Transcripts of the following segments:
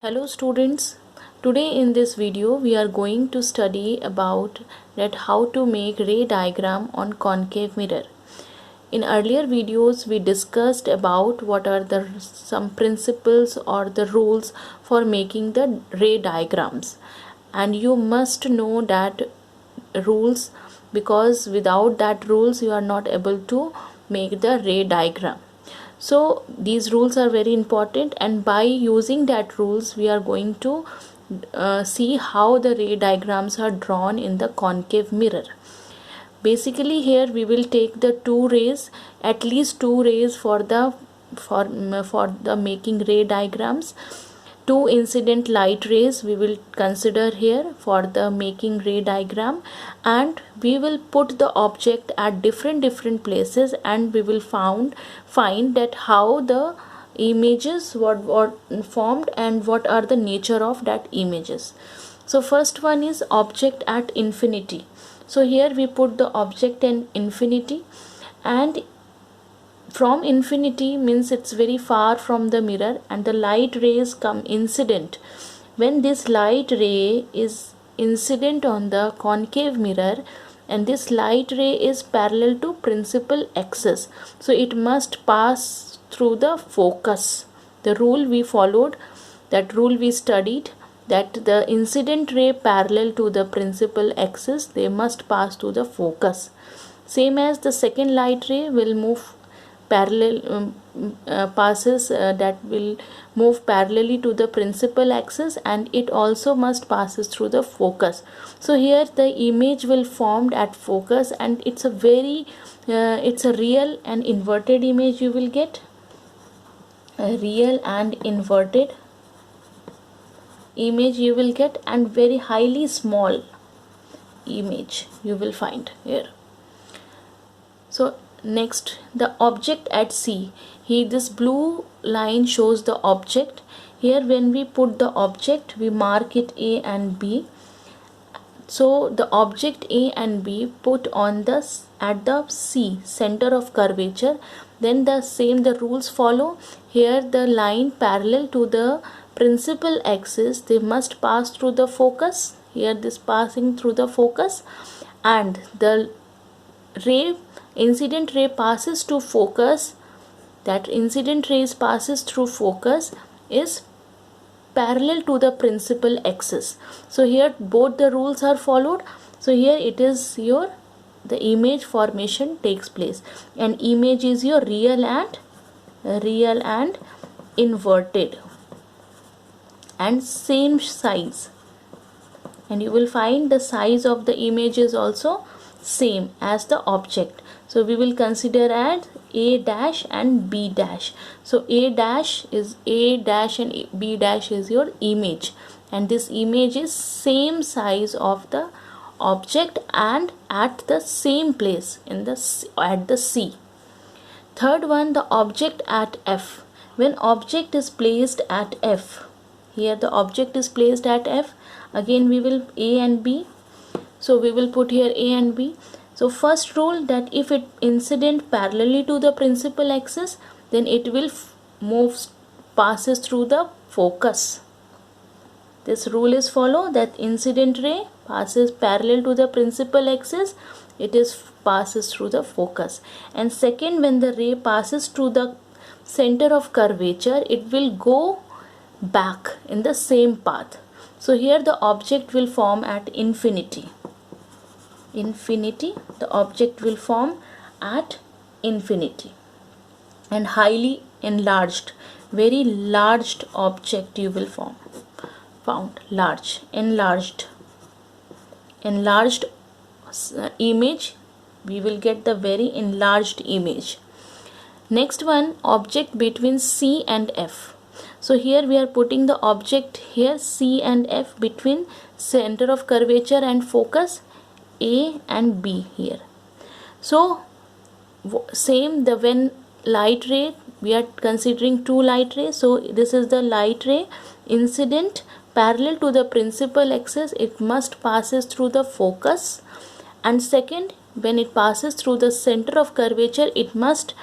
Hello students, today in this video we are going to study about that how to make ray diagram on concave mirror. In earlier videos we discussed about what are the some principles or the rules for making the ray diagrams, and you must know that rules, because without that rules you are not able to make the ray diagram. So these rules are very important, and by using that rules we are going to see how the ray diagrams are drawn in the concave mirror. Basically here we will take the two rays, at least two rays for the making ray diagrams. Two incident light rays we will consider here for the making ray diagram, and we will put the object at different places, and we will find that how the images what formed and what are the nature of that images. So first one is object at infinity. So here we put the object in infinity, and from infinity means it's very far from the mirror, and the light rays come incident. When this light ray is incident on the concave mirror, and this light ray is parallel to principal axis, so it must pass through the focus. The rule we followed, that rule we studied, that the incident ray parallel to the principal axis, they must pass through the focus. Same as the second light ray will move parallel passes that will move parallelly to the principal axis, and it also must passes through the focus. So here the image will formed at focus, and it's a very it's a real and inverted image. You will get a real and inverted image you will get, and very highly small image you will find here. So next, the object at C. Here this blue line shows the object. Here when we put the object, we mark it A and B. So the object A and B put on the at the C, center of curvature. Then the rules follow. Here the line parallel to the principal axis, they must pass through the focus. Here this passing through the focus, and the incident ray passes to focus. That incident rays passes through focus is parallel to the principal axis. So here both the rules are followed. So here it is the image formation takes place, and image is your real and inverted and same size, and you will find the size of the image is also same as the object. So we will consider as A dash and B dash. So A dash and B dash is your image, and this image is same size of the object and at the same place at the C. Third one, the object at F. When object is placed at F, here the object is placed at F, again we will A and B. So we will put here A and B. So first rule, that if it incident parallelly to the principal axis, then it will passes through the focus. This rule is follow, that incident ray passes parallel to the principal axis, it is passes through the focus. And second, when the ray passes through the center of curvature, it will go back in the same path. So here the object will form at infinity. The object will form at infinity, and highly enlarged, very large object you will found large, enlarged image, we will get the very enlarged image. Next one, object between C and F. So here we are putting the object here C and F, between center of curvature and focus A and B here. So same, the when light ray, we are considering two light rays. So this is the light ray incident parallel to the principal axis, it must passes through the focus. And second, when it passes through the center of curvature, it must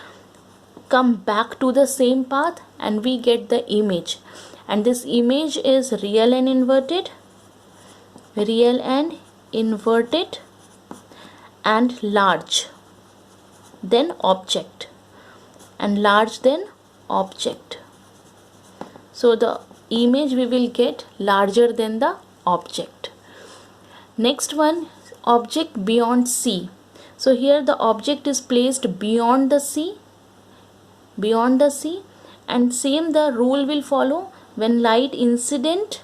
come back to the same path, and we get the image. and this image is real and inverted, and large, then object, and large, then object. So the image we will get larger than the object. Next one, object beyond C. So here the object is placed beyond the C, and same the rule will follow. When light incident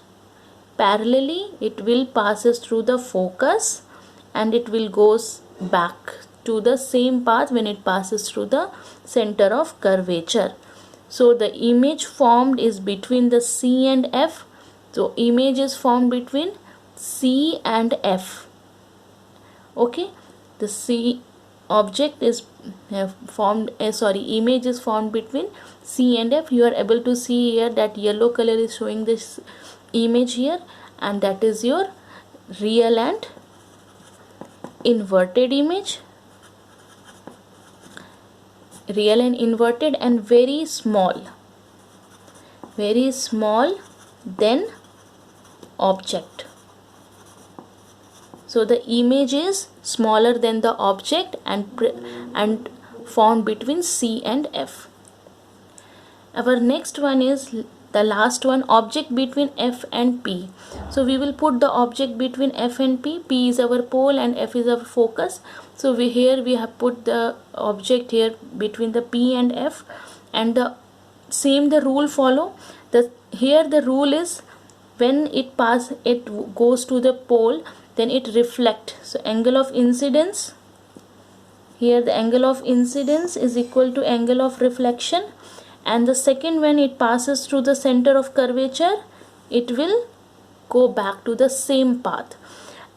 parallelly, it will passes through the focus and it will goes back to the same path when it passes through the center of curvature. So the image formed is between the C and F. So image is formed between C and F. Okay, the C object is image is formed between C and F. You are able to see here that yellow color is showing this image here, and that is your real and inverted image. Real and inverted, and very small, then object. So the image is smaller than the object and formed between C and F. Our next one is the last one, object between F and P. So we will put the object between F and P. P is our pole and F is our focus. So here we have put the object here between the P and F, and the rule follow. Here the rule is when it goes to the pole, then it reflect. So angle of incidence, here the angle of incidence is equal to angle of reflection, and the second, when it passes through the center of curvature, it will go back to the same path.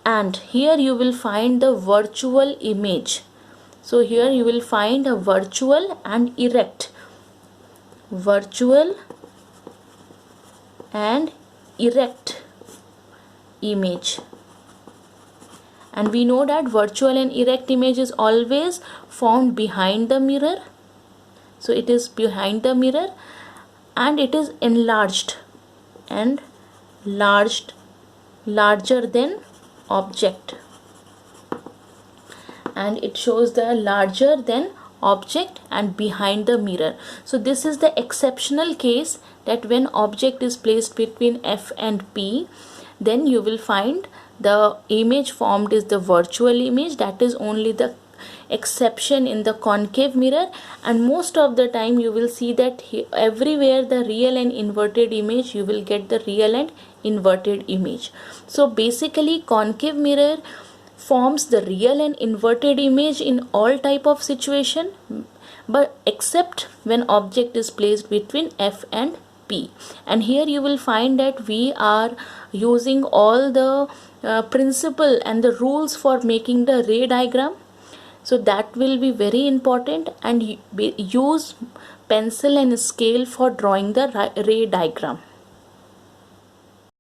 And here you will find the virtual image. So here you will find a virtual and erect image. And we know that virtual and erect image is always found behind the mirror. So it is behind the mirror, and it is enlarged larger than object, and it shows the larger than object and behind the mirror. So this is the exceptional case, that when object is placed between F and P, then you will find the image formed is the virtual image. That is only the exception in the concave mirror, and most of the time you will see that everywhere the real and inverted image, you will get the real and inverted image. So basically concave mirror forms the real and inverted image in all type of situation, but except when object is placed between F and P. And here you will find that we are using all the principle and the rules for making the ray diagram. So that will be very important, and use pencil and scale for drawing the ray diagram.